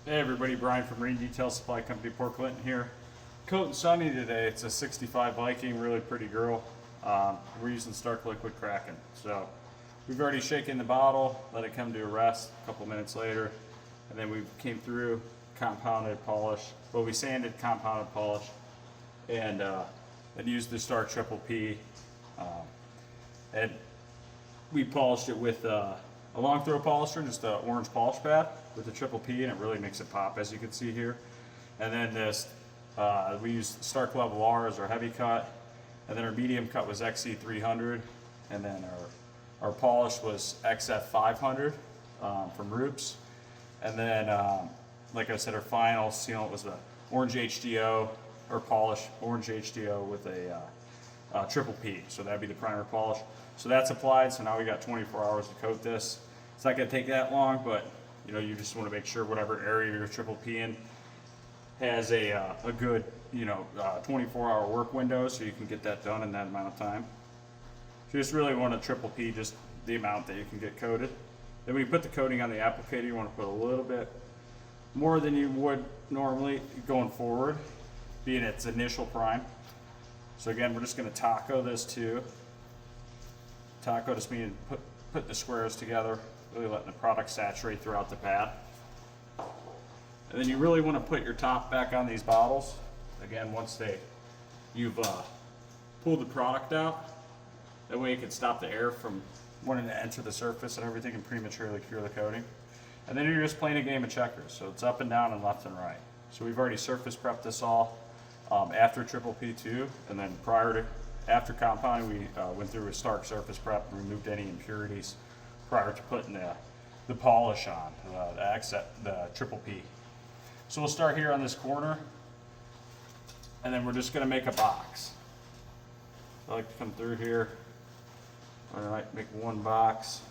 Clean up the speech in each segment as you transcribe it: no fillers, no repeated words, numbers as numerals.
Hey everybody, Brian from Marine Detail Supply Company, Port Clinton here. Coat and sunny today. It's a 65 Viking, really pretty girl. We're using Starke liquid Kraken. So we've already shaken the bottle, let it come to a rest a couple minutes later, and then we came through compounded polish. Well, we sanded compounded polish and used the Star Triple P. And we polished it with a long throw polisher, just an orange polish pad with the Triple P, and it really makes it pop, as you can see here. And then this, we used Stark Level R as our heavy cut, and then our medium cut was XC300, and then our polish was XF500 from Roops. And then, like I said, our final sealant was the orange HDO, or polish, orange HDO with a Triple P, so that'd be the primer polish. So that's applied, so now we got 24 hours to coat this. It's not gonna take that long, but you just wanna make sure whatever area you're Triple P in has a good, 24-hour work window, so you can get that done in that amount of time. So you just really want a Triple P, just the amount that you can get coated. Then when you put the coating on the applicator, you wanna put a little bit more than you would normally going forward, being its initial prime. So again, we're just gonna taco this too. Taco just meaning put the squares together, really letting the product saturate throughout the pad. And then you really want to put your top back on these bottles. Again, once you've pulled the product out, that way you can stop the air from wanting to enter the surface and everything and prematurely cure the coating. And then you're just playing a game of checkers, so it's up and down and left and right. So we've already surface prepped this all after Triple P2, and then after compounding, we went through a Stark surface prep and removed any impurities prior to putting the polish on, the Triple P. So we'll start here on this corner, and then we're just gonna make a box. I like to come through here, I might make one box,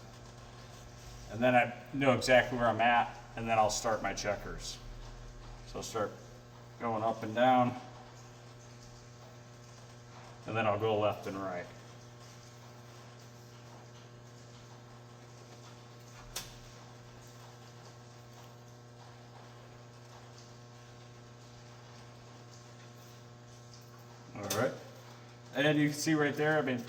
and then I know exactly where I'm at, and then I'll start my checkers. So I'll start going up and down, and then I'll go left and right. All right, and you can see right there, I mean,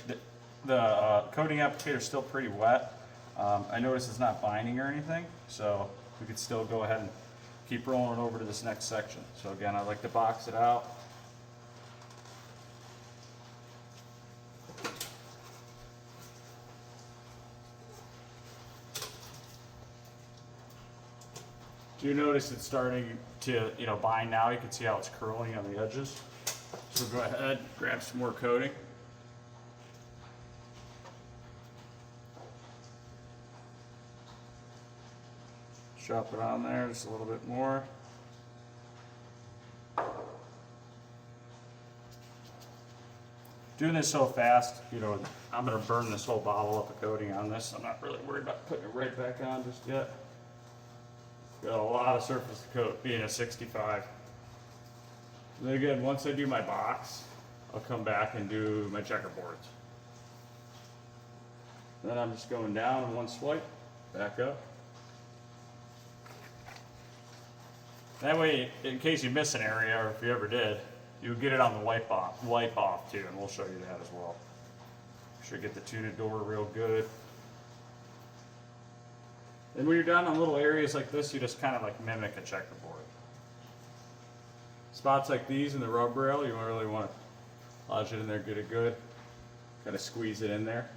the coating applicator is still pretty wet. I notice it's not binding or anything, so we could still go ahead and keep rolling over to this next section. So again, I like to box it out. Do you notice it's starting to, bind now? You can see how it's curling on the edges. So go ahead, grab some more coating. Drop it on there just a little bit more. Doing this so fast, I'm gonna burn this whole bottle up of coating on this. I'm not really worried about putting it right back on just yet. Got a lot of surface to coat, being a 65. And then again, once I do my box, I'll come back and do my checkerboards. Then I'm just going down in one swipe, back up. That way, in case you miss an area, or if you ever did, you get it on the wipe off too, and we'll show you that as well. Make sure you get the tuning door real good. And when you're done on little areas like this, you just kind of like mimic a checkerboard. Spots like these in the rub rail, you really want to lodge it in there, get it good. Kind of squeeze it in there.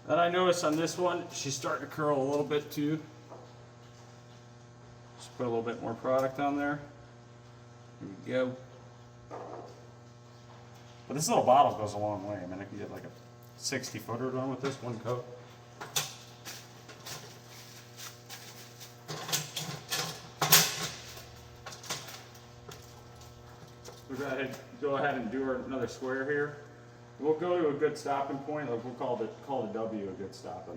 Then I notice on this one, she's starting to curl a little bit too. Just put a little bit more product on there. Here we go. But this little bottle goes a long way. I mean, I can get like a 60-footer done with this one coat. We'll go ahead and do another square here. We'll go to a good stopping point. Like we'll call the W a good stopping.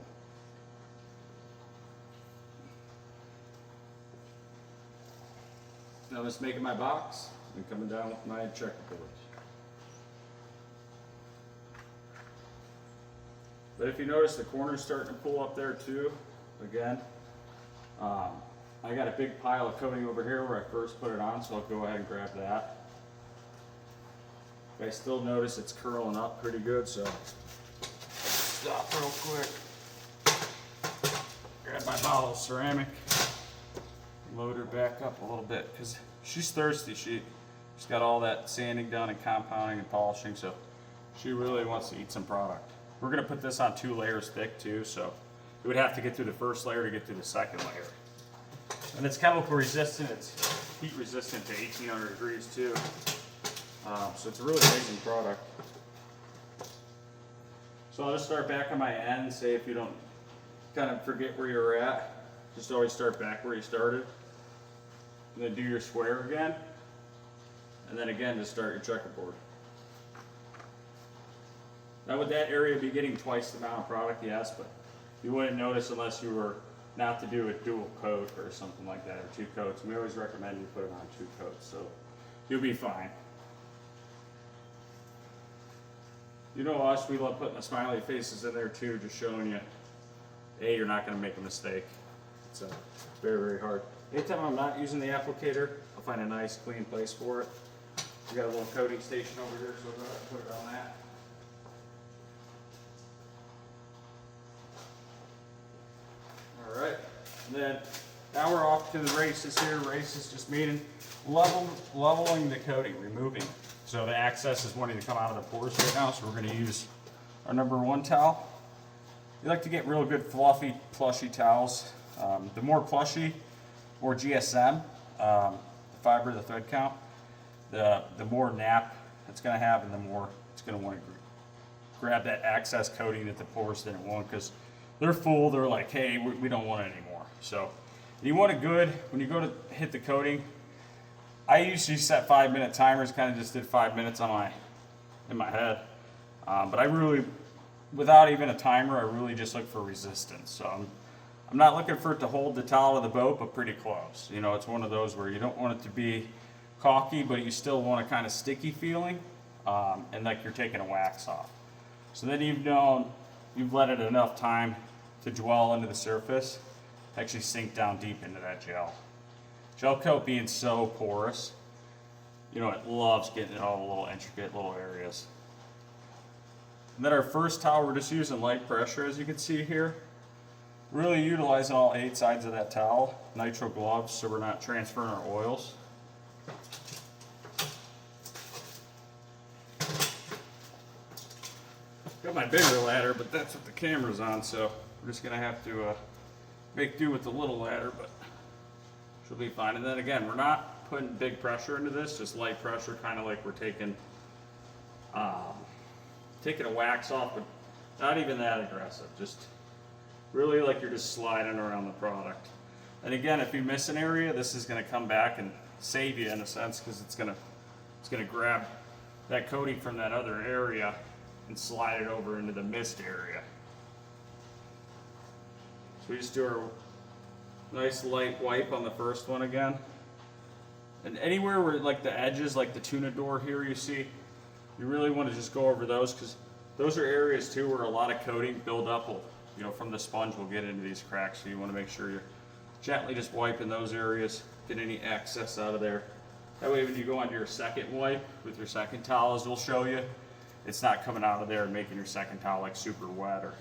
Now I'm just making my box and coming down with my checkerboards. But if you notice, the corner's starting to pull up there too, again. I got a big pile of coating over here where I first put it on, so I'll go ahead and grab that. I still notice it's curling up pretty good, so stop real quick. Grab my bottle of ceramic, load her back up a little bit because she's thirsty. She's got all that sanding done and compounding and polishing, so she really wants to eat some product. We're gonna put this on 2 layers thick too, so it would have to get through the first layer to get through the second layer. And it's chemical resistant, it's heat resistant to 1800 degrees too. So it's a really amazing product. So I'll just start back on my end, say if you don't kind of forget where you're at, just always start back where you started. And then do your square again. And then again to start your checkerboard. Now would that area be getting twice the amount of product? Yes, but you wouldn't notice unless you were not to do a dual coat or something like that, or 2 coats. We always recommend you put it on 2 coats, so you'll be fine. You know us, we love putting the smiley faces in there too, just showing you, A, you're not going to make a mistake. It's very, very hard. Anytime I'm not using the applicator, I'll find a nice, clean place for it. We got a little coating station over here, so we'll go ahead and put it on that. All right, and then now we're off to the races here. Races just meaning leveling the coating, removing. So the excess is wanting to come out of the pores right now, so we're going to use our number 1 towel. You like to get real good fluffy, plushy towels. The more plushy or GSM, the fiber, the thread count, the more nap it's going to have, and the more it's going to want to grab that excess coating that the pores didn't want, because they're full. They're like, hey, we don't want it anymore. So you want it good when you go to hit the coating. I usually set 5-minute timers, kind of just did 5 minutes in my head. But I really, without even a timer, I really just look for resistance. So I'm not looking for it to hold the towel of the boat, but pretty close. You know, it's one of those where you don't want it to be caulky, but you still want a kind of sticky feeling, and like you're taking a wax off. So then you've let it enough time to dwell into the surface, actually sink down deep into that gel. Gel coat being so porous, you know, it loves getting in all the little intricate little areas. And then our first towel, we're just using light pressure, as you can see here. Really utilizing all 8 sides of that towel. Nitro gloves, so we're not transferring our oils. Got my bigger ladder, but that's what the camera's on, so we're just gonna have to make do with the little ladder, but she'll be fine. And then again, we're not putting big pressure into this, just light pressure, kind of like we're taking a wax off, but not even that aggressive. Just really like you're just sliding around the product. And again, if you miss an area, this is going to come back and save you in a sense, because it's going to grab that coating from that other area and slide it over into the missed area. So we just do our nice light wipe on the first one again. And anywhere where like the edges, like the tuna door here you see, you really want to just go over those, because those are areas too where a lot of coating buildup will, you know, from the sponge will get into these cracks. So you want to make sure you're gently just wiping those areas, get any excess out of there. That way when you go onto your second wipe with your second towel, as it'll show you, it's not coming out of there and making your second towel like super wet. Or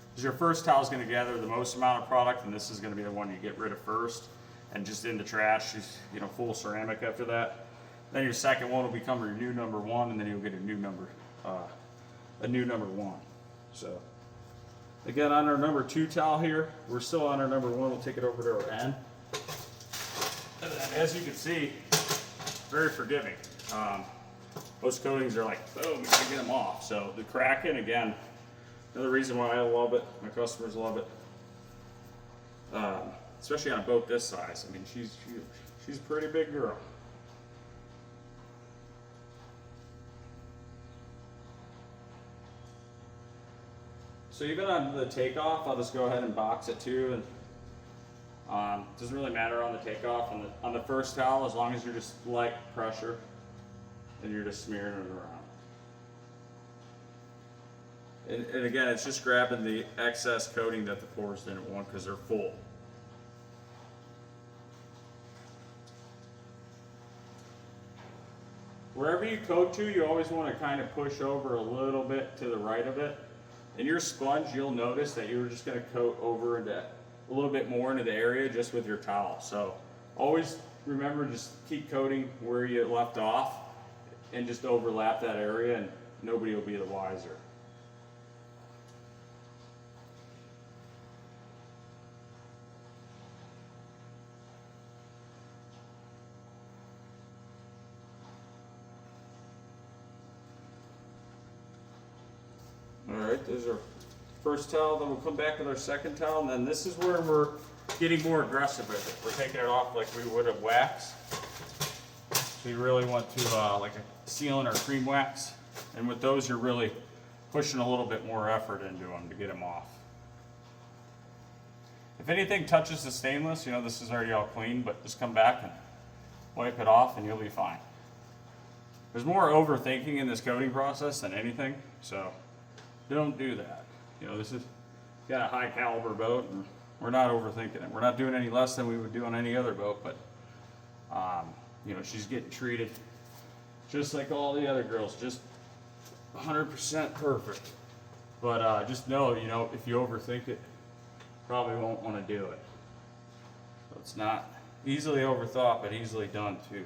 because your first towel is going to gather the most amount of product, and this is going to be the one you get rid of first and just in the trash, you know, full ceramic after that. Then your second one will become your new number 1, and then you'll get a new number 1. So again, on our number 2 towel here, we're still on our number 1. We'll take it over to our end. And as you can see, very forgiving. Most coatings are like, boom, you gotta get them off. So the cracking, again, another reason why I love it, my customers love it, especially on a boat this size. I mean, she's a pretty big girl. So even on the takeoff, I'll just go ahead and box it too. And doesn't really matter on the takeoff. On the first towel, as long as you're just light pressure, and you're just smearing it around. And again, it's just grabbing the excess coating that the pores didn't want because they're full. wherever you coat to, you always want to kind of push over a little bit to the right of it. In your sponge, you'll notice that you're just going to coat over into a little bit more into the area just with your towel. So always remember, just keep coating where you left off and just overlap that area, and nobody will be the wiser. Alright, there's our first towel, then we'll come back with our second towel, and then this is where we're getting more aggressive with it. We're taking it off like we would have wax. So you really want to, like a sealant or cream wax, and with those you're really pushing a little bit more effort into them to get them off. If anything touches the stainless, you know this is already all clean, but just come back and wipe it off and you'll be fine. There's more overthinking in this coating process than anything, so don't do that. You know, this is got a high caliber boat, and we're not overthinking it. We're not doing any less than we would do on any other boat, but you know, she's getting treated just like all the other girls, just 100% perfect. But just know, you know, if you overthink it, probably won't want to do it. So it's not easily overthought, but easily done too.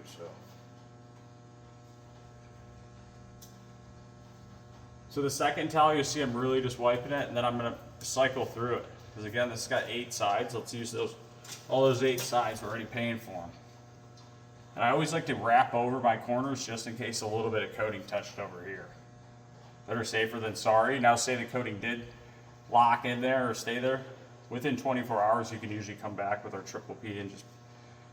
So the second towel, you'll see I'm really just wiping it, and then I'm going to cycle through it. Because again, this has got 8 sides. Let's use all those 8 sides. We're already paying for them. And I always like to wrap over my corners just in case a little bit of coating touched over here. Better safer than sorry. Now say the coating did lock in there or stay there. Within 24 hours, you can usually come back with our Triple P and just,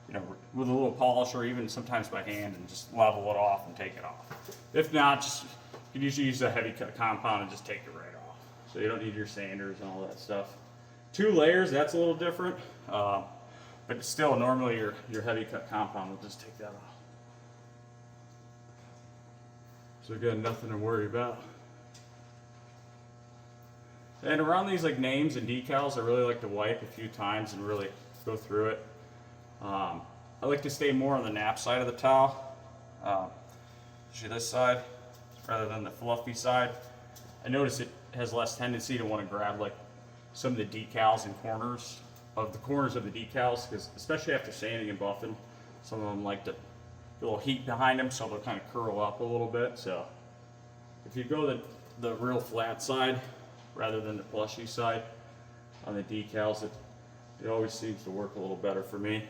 you know, with a little polish or even sometimes by hand and just level it off and take it off. If not, just you can usually use a heavy cut compound and just take it right off. So you don't need your sanders and all that stuff. 2 layers, that's a little different. But still, normally your heavy cut compound will just take that off. So again, nothing to worry about. And around these like names and decals, I really like to wipe a few times and really go through it. I like to stay more on the nap side of the towel, especially this side, rather than the fluffy side. I notice it has less tendency to want to grab like some of the decals and corners of the decals, because especially after sanding and buffing, some of them like to get a little heat behind them, so they'll kind of curl up a little bit. So if you go the real flat side rather than the plushy side on the decals, it always seems to work a little better for me.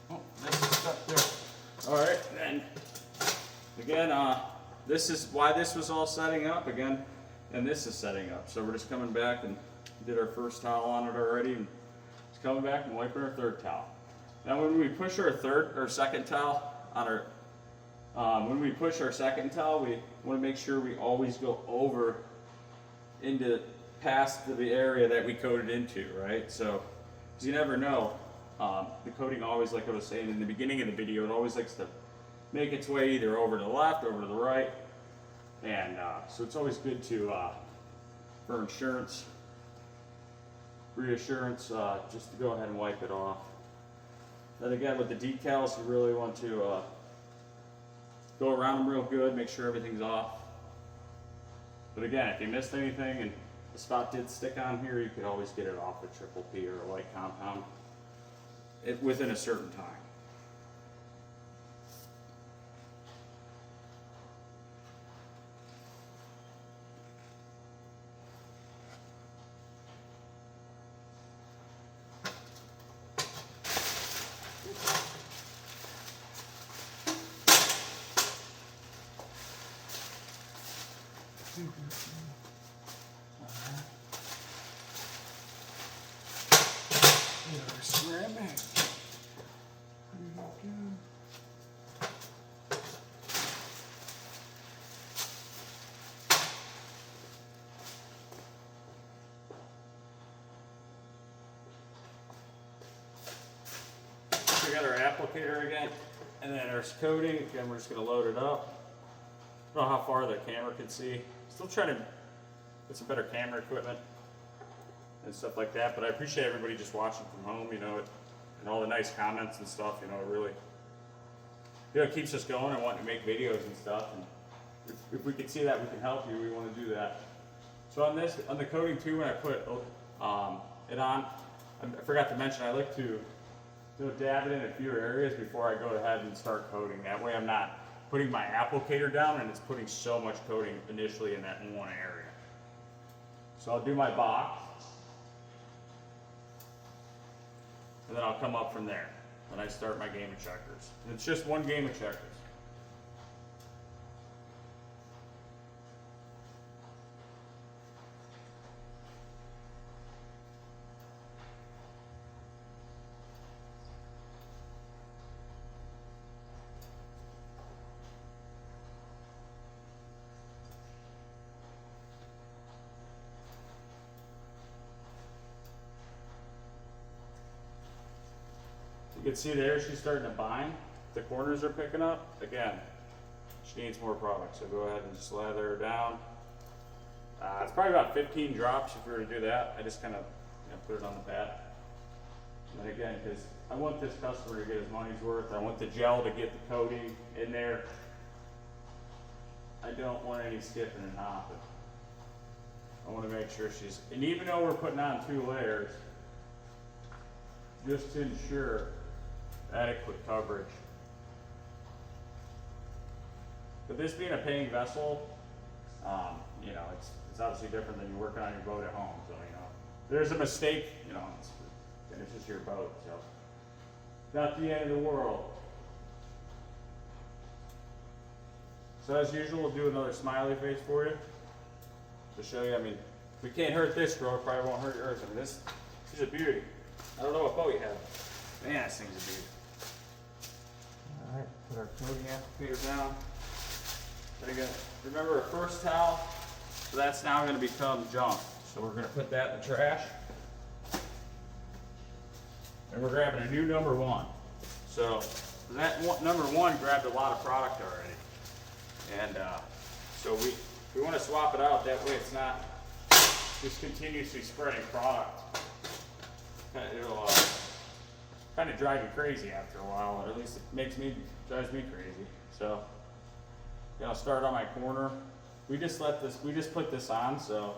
Oh, this is stuck there. All right, and again, this is why this was all setting up again, and this is setting up. So we're just coming back and did our first towel on it already, and just coming back and wiping our third towel. Now, when we push our second towel on our when we push our second towel, we want to make sure we always go over into past the area that we coated into, right? So, because you never know, the coating always, like I was saying in the beginning of the video, it always likes to make its way either over to the left, over to the right, and so it's always good to, for insurance, reassurance, just to go ahead and wipe it off. Then again, with the decals, you really want to go around them real good, make sure everything's off. But again, if you missed anything and the spot did stick on here, you could always get it off with Triple P or a light compound within a certain time. We got our applicator again, and then our coating. Again, we're just going to load it up. I don't know how far the camera can see. Still trying to get some better camera equipment and stuff like that, but I appreciate everybody just watching from home, you know, and all the nice comments and stuff, you know, it really it keeps us going and wanting to make videos and stuff. And if we can see that we can help you, we want to do that. So on the coating too, when I put it on, I forgot to mention I like to dab it in a few areas before I go ahead and start coating. That way I'm not putting my applicator down and it's putting so much coating initially in that one area. So I'll do my box, and then I'll come up from there. Then I start my game of checkers. And it's just one game of checkers. You can see there she's starting to bind. The corners are picking up. Again, she needs more product, so go ahead and just lather her down. It's probably about 15 drops if we were to do that. I just kind of put it on the bat. And then again, because I want this customer to get his money's worth. I want the gel to get the coating in there. I don't want any skipping and hopping. I want to make sure she's, and even though we're putting on 2 layers, just to ensure adequate coverage. But this being a paying vessel, it's obviously different than you working on your boat at home. So there's a mistake, it's just your boat, so not the end of the world. So as usual, we'll do another smiley face for you to show you. I mean, we can't hurt this girl, it probably won't hurt yours. I mean, she's a beauty. I don't know what boat you have. Man, this thing's a beauty. Alright, put our coating applicator down. There you go. Remember our first towel? So that's now going to become junk. So we're going to put that in the trash. And we're grabbing a new number 1. So that number 1 grabbed a lot of product already. And so we want to swap it out. That way it's not just continuously spreading product. It'll kind of drive you crazy after a while, or at least it drives me crazy. So, I'll start on my corner. We just put this on, so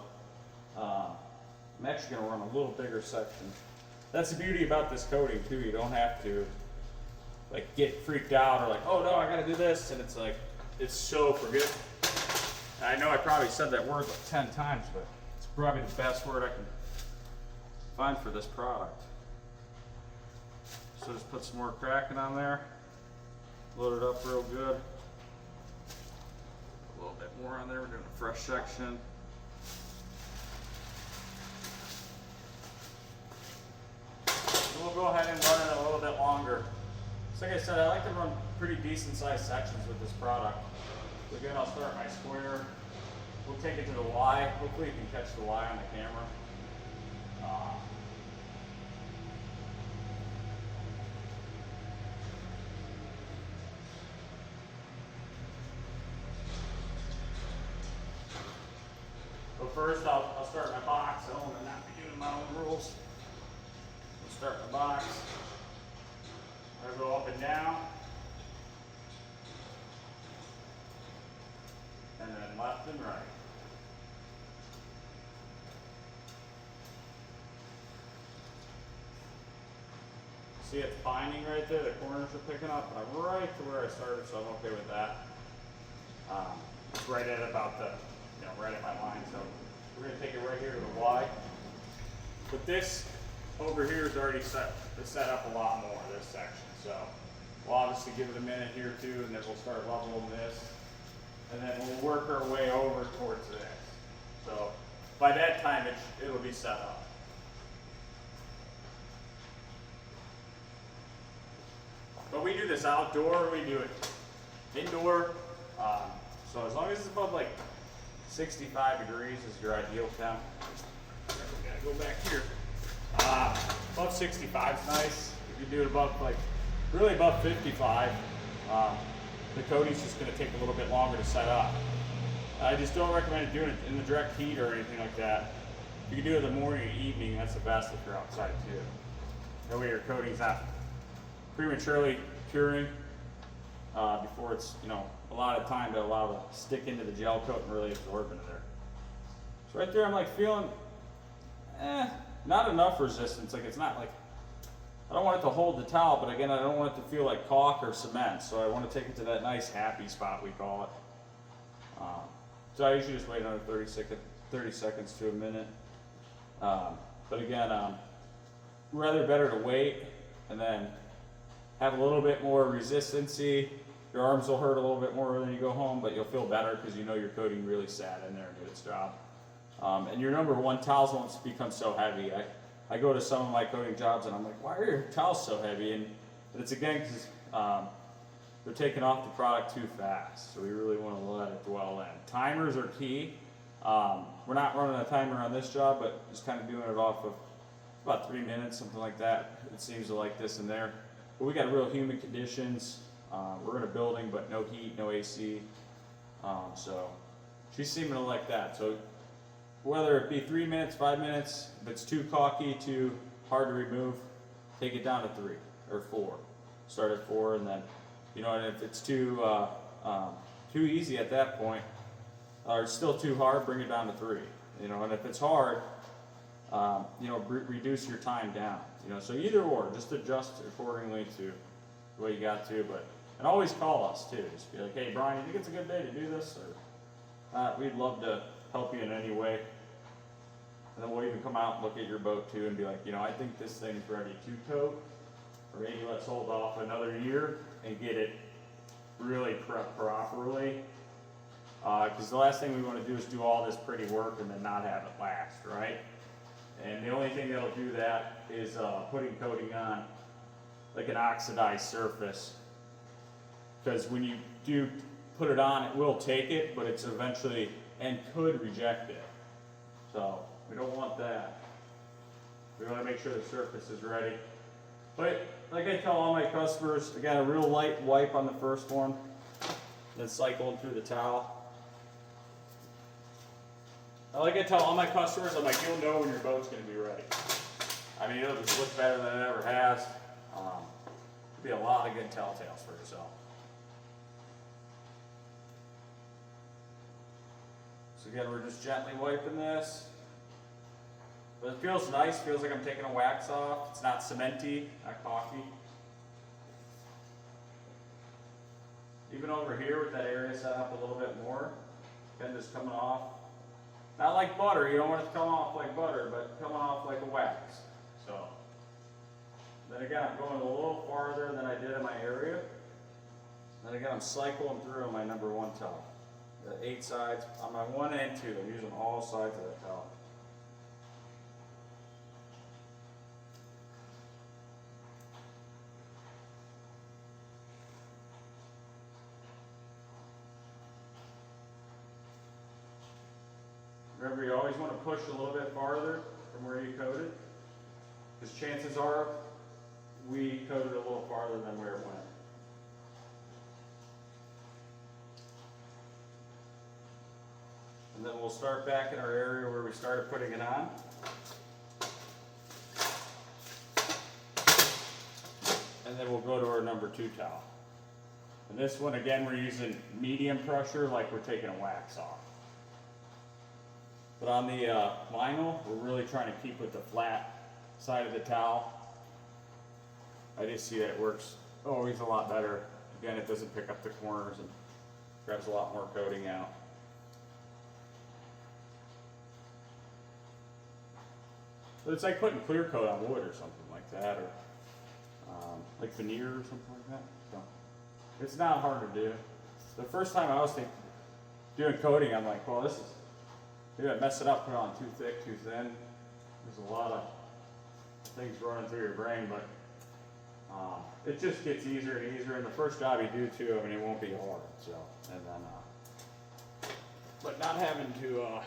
I'm actually gonna run a little bigger section. That's the beauty about this coating too. You don't have to get freaked out or oh no, I gotta do this, and it's so forgiving. I know I probably said that word 10 times, but it's probably the best word I can find for this product. So just put some more cracking on there, load it up real good. A little bit more on there, we're doing a fresh section. And we'll go ahead and run it a little bit longer. So like I said, I like to run pretty decent sized sections with this product. So again, I'll start my square. We'll take it to the Y. Hopefully you can catch the Y on the camera. So first I'll start my box. I don't want to not be doing my own rules. I'll start my box. I'll go up and down. And then left and right. See, it's binding right there. The corners are picking up. I'm right to where I started, so I'm okay with that. It's right at about the, right at my line. So we're going to take it right here to the Y. But this over here is already set up a lot more, this section. So we'll obviously give it a minute here too, and then we'll start leveling this. And then we'll work our way over towards this. So by that time, it'll be set up. But we do this outdoor, we do it indoor. So as long as it's above 65 degrees is your ideal temp. We gotta go back here. Above 65 is nice. If you do it above really above 55, the coating's just going to take a little bit longer to set up. I just don't recommend doing it in the direct heat or anything like that. If you can do it in the morning or evening, that's the best if you're outside too. That way your coating's not prematurely curing. before it's, a lot of time to allow it to stick into the gel coat and really absorb into there. So right there I'm like feeling, not enough resistance. Like it's not like, I don't want it to hold the towel, but again, I don't want it to feel like caulk or cement. So I want to take it to that nice happy spot, we call it. So I usually just wait another 30 seconds to a minute. But again, rather better to wait and then have a little bit more resistancy. Your arms will hurt a little bit more when you go home, but you'll feel better because you know your coating really sat in there and did its job. And your number one, towels won't become so heavy. I go to some of my coating jobs and I'm like, why are your towels so heavy? And it's again because they're taking off the product too fast. So we really want to let it dwell in. Timers are key. We're not running a timer on this job, but just kind of doing it off of about 3 minutes, something like that. It seems to like this and there. But we got real humid conditions. We're in a building, but no heat, no AC. So she's seeming to like that. So whether it be 3 minutes, 5 minutes, if it's too caulky, too hard to remove, take it down to 3 or 4. Start at 4, and then, and if it's too easy at that point, or it's still too hard, bring it down to 3. And if it's hard, reduce your time down. So either or, just adjust accordingly to the way you got to. And always call us too. Just be like, hey Brian, you think it's a good day to do this? Or we'd love to help you in any way. And then we'll even come out and look at your boat too and be like, I think this thing's ready to coat, or maybe let's hold off another year and get it really prepped properly. Because the last thing we want to do is do all this pretty work and then not have it last, right? And the only thing that'll do that is putting coating on like an oxidized surface. Because when you do put it on, it will take it, but it's eventually and could reject it. So we don't want that. We want to make sure the surface is ready. But like I tell all my customers, again, a real light wipe on the first one, then cycle through the towel. Like I tell all my customers, I'm like, you'll know when your boat's going to be ready. I mean, it'll just look better than it ever has. There'll be a lot of good telltales for yourself. So again, we're just gently wiping this. But it feels nice, feels like I'm taking a wax off. It's not cementy, not caulky. Even over here with that area set up a little bit more, again, just coming off. Not like butter, you don't want it to come off like butter, but coming off like a wax. So, then again, I'm going a little farther than I did in my area. Then again, I'm cycling through on my number one towel. The 8 sides, on my 1 and 2, I'm using all sides of that towel. Remember, you always want to push a little bit farther from where you coated, because chances are we coated a little farther than where it went. And then we'll start back in our area where we started putting it on. And then we'll go to our number 2 towel. And this one, again, we're using medium pressure like we're taking a wax off. But on the vinyl, we're really trying to keep with the flat side of the towel. I just see that it works always a lot better. Again, it doesn't pick up the corners and grabs a lot more coating out. But it's like putting clear coat on wood or something like that, or like veneer or something like that. So it's not hard to do. The first time I was doing coating, I'm like, well, this is, maybe I mess it up, put it on too thick, too thin. There's a lot of things running through your brain, but it just gets easier and easier. And the first job you do too, I mean, it won't be hard. So, and then, but not having to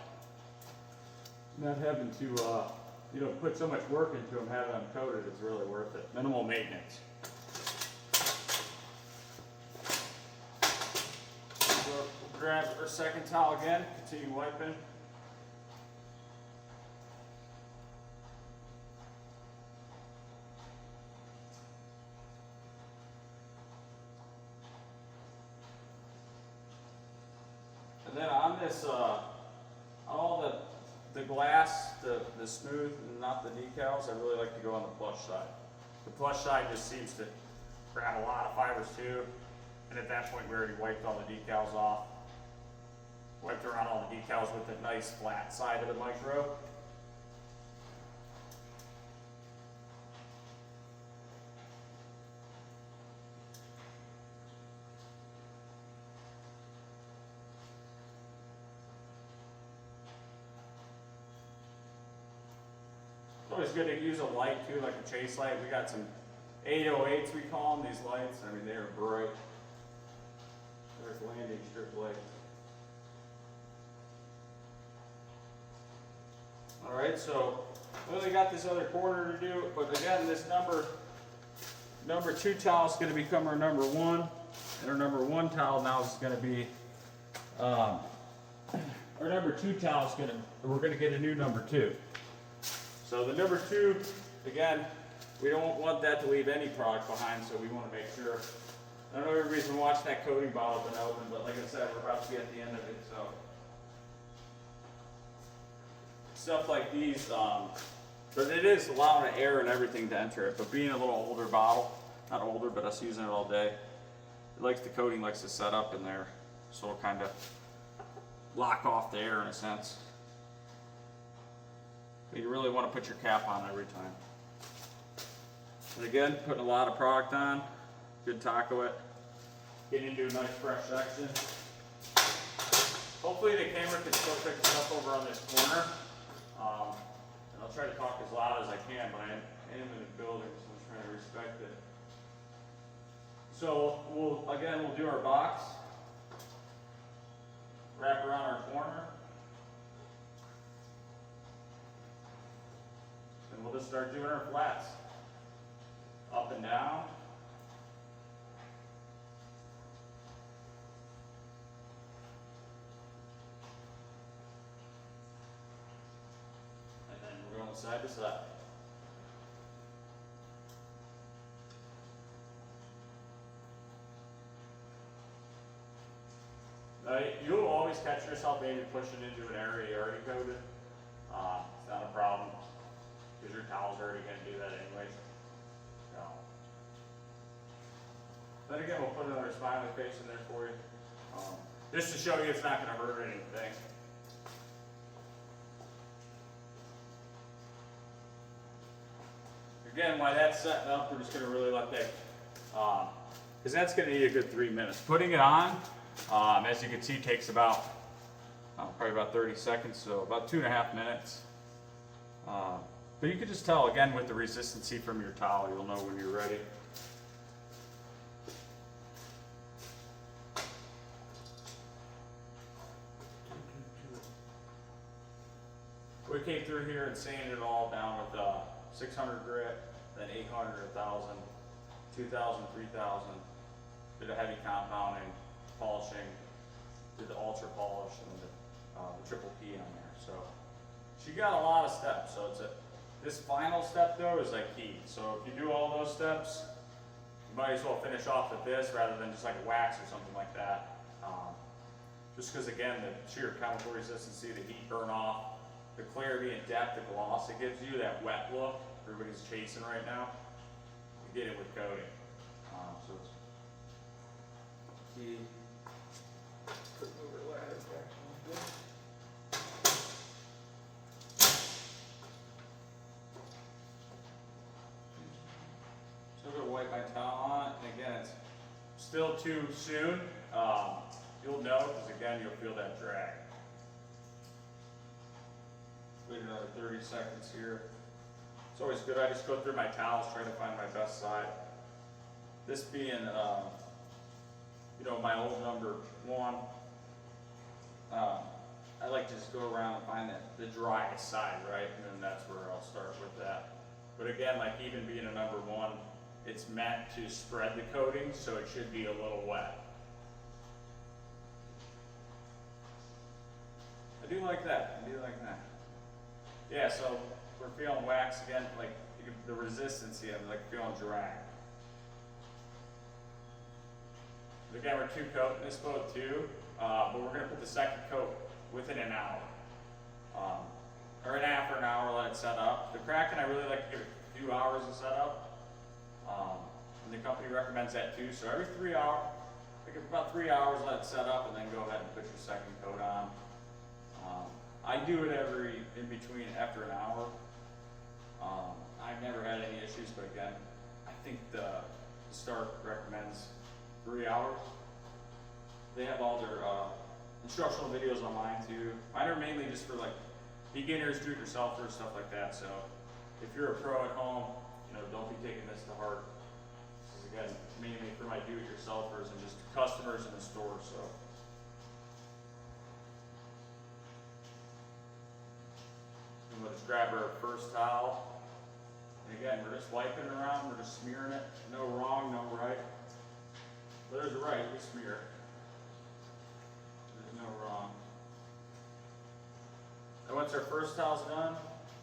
put so much work into them, having them coated is really worth it. Minimal maintenance. We'll grab our second towel again, continue wiping. on this, all the glass, the smooth, and not the decals, I really like to go on the plush side. The plush side just seems to grab a lot of fibers too. And at that point, we already wiped all the decals off. Wiped around all the decals with the nice flat side of the micro. It's always good to use a light too, like a chase light. We got some 808s, we call them, these lights. I mean, they are bright. There's landing strip lights. All right, so we only got this other corner to do, but again, this number 2 towel is going to become our number 1, and our number 1 towel now is going to be our number 2 towel is going to, we're going to get a new number 2. So the number 2, again, we don't want that to leave any product behind, so we want to make sure. I know everybody's been watching that coating bottle been open, but like I said, we're about to be at the end of it, so. Stuff like these, but it is allowing air and everything to enter it, but being a little older bottle, not older, but us using it all day, it likes the coating likes to set up in there, so it'll kind of lock off the air in a sense. But you really want to put your cap on every time. And again, putting a lot of product on, good taco it, getting into a nice fresh section. Hopefully the camera can still pick this up over on this corner. And I'll try to talk as loud as I can, but I am in the building, so I'm trying to respect it. So we'll do our box, wrap around our corner, and we'll just start doing our flats. Up and down. And then we're going side to side. Now, you'll always catch yourself maybe pushing into an area you already coated. It's not a problem, because your towel's already going to do that anyways. So. Then again, we'll put another smiley face in there for you, just to show you it's not going to hurt anything. Again, while that's setting up, we're just going to really let that, because that's going to need a good 3 minutes. Putting it on, as you can see, takes about probably about 30 seconds, so about 2.5 minutes. But you can just tell, again, with the resistancy from your towel, you'll know when you're ready. We came through here and sanded it all down with 600 grit, then 800, 1,000, 2,000, 3,000. Did a heavy compounding, polishing, did the ultra polish, and the triple P on there. So she got a lot of steps. So this final step though is like key. So if you do all those steps, you might as well finish off with this rather than just like a wax or something like that. Just because again, the sheer chemical resistancy, the heat burn off, the clarity and depth, the gloss it gives you, that wet look everybody's chasing right now, you get it with coating. So it's key. Quick mover ladder back a little bit. So I'm going to wipe my towel on it, and again, it's still too soon. You'll know, because again, you'll feel that drag. Wait another 30 seconds here. It's always good. I just go through my towels, try to find my best side. This being, my old number 1. I like to just go around and find the driest side, right? And then that's where I'll start with that. But again, like even being a number 1, it's meant to spread the coating, so it should be a little wet. I do like that. I do like that. Yeah, so we're feeling wax again, like the resistance here, like feeling drag. Again, we're 2 coating this boat too, but we're going to put the second coat within an hour. Or after an hour, let it set up. The Kraken, I really like to give it a few hours to set up. And the company recommends that too. So every 3 hours, like about 3 hours, let it set up, and then go ahead and put your second coat on. I do it in between after an hour. I've never had any issues, but again, I think the Starke recommends 3 hours. They have all their instructional videos online too. Mine are mainly just for like beginners, do-it-yourselfers, stuff like that. So if you're a pro at home, don't be taking this to heart. This is again mainly for my do-it-yourselfers and just customers in the store. So. And we'll just grab our first towel. And again, we're just wiping it around, we're just smearing it. No wrong, no right. But there's a right, we smear it. There's no wrong. And once our first towel's done,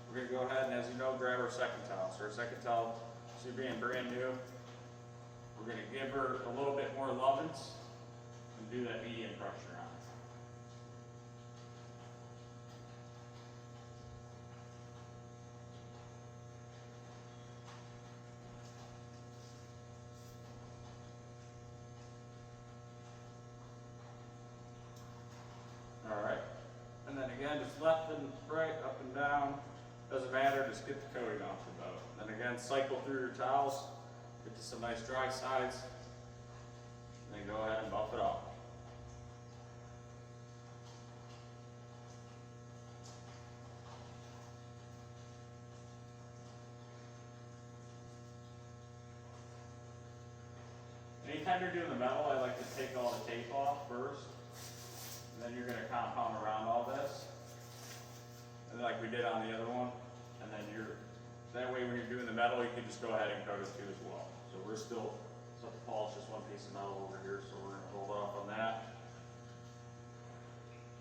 we're going to go ahead and, as you know, grab our second towel. So our second towel, she's being brand new. We're going to give her a little bit more lovin's and do that medium pressure on it. Alright, and then again, just left and right, up and down, doesn't matter, just get the coating off the boat. Then again, cycle through your towels, get to some nice dry sides, and then go ahead and buff it off. Anytime you're doing the metal, I like to take all the tape off first. And then you're going to compound around all this. And like we did on the other one. And then that way when you're doing the metal, you can just go ahead and coat it too as well. So we're still have to polish just one piece of metal over here. So we're going to hold off on that.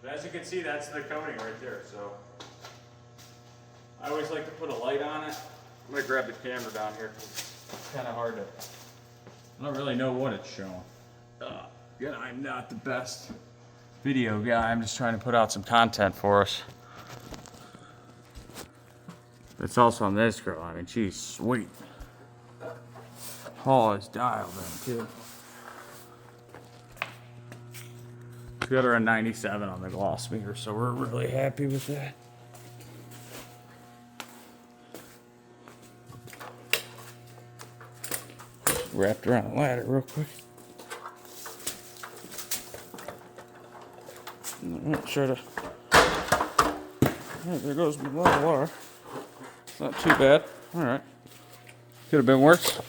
But as you can see, that's the coating right there. So I always like to put a light on it. I'm going to grab the camera down here because it's kind of hard to, I don't really know what it's showing. Again, I'm not the best video guy. I'm just trying to put out some content for us. It's also on this girl. I mean, she's sweet. Hull is dialed in too. We got her a 97 on the gloss meter, so we're really happy with that. Wrapped around the ladder real quick. Try to. Right, there goes my lot of water. It's not too bad. All right. Could have been worse.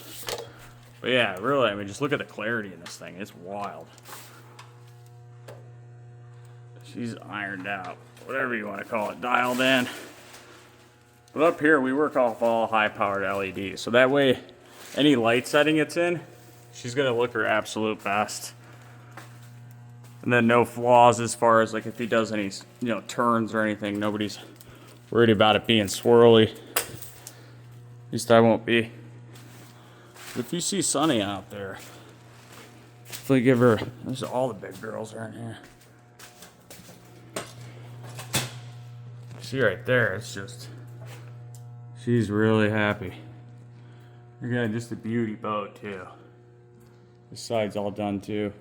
But yeah, really, I mean, just look at the clarity in this thing. It's wild. She's ironed out, whatever you want to call it, dialed in. But up here, we work off all high-powered LEDs, so that way, any light setting it's in, she's gonna look her absolute best. And then no flaws as far as like if he does any, turns or anything. Nobody's worried about it being swirly. At least I won't be. But if you see Sunny out there, definitely give her. There's all the big girls are in here. See right there, it's just, she's really happy. Again, just a beauty boat too. The side's all done too.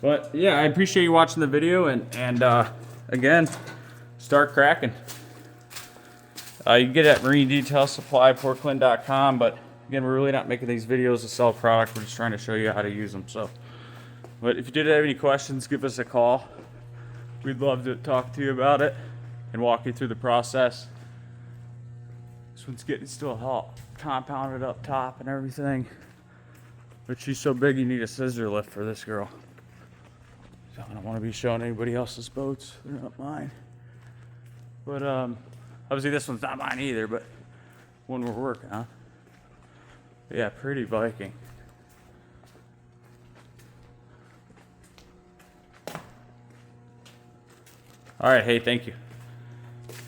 But yeah, I appreciate you watching the video, and again, start cracking. You can get it at marinedetailsupplyportland.com, but again, we're really not making these videos to sell product. We're just trying to show you how to use them. So, but if you did have any questions, give us a call. We'd love to talk to you about it and walk you through the process. This one's getting still hot, compounded up top and everything. But she's so big, you need a scissor lift for this girl. So I don't want to be showing anybody else's boats. They're not mine. But obviously this one's not mine either, but one we're working on. But yeah, pretty Viking. All right, hey, thank you.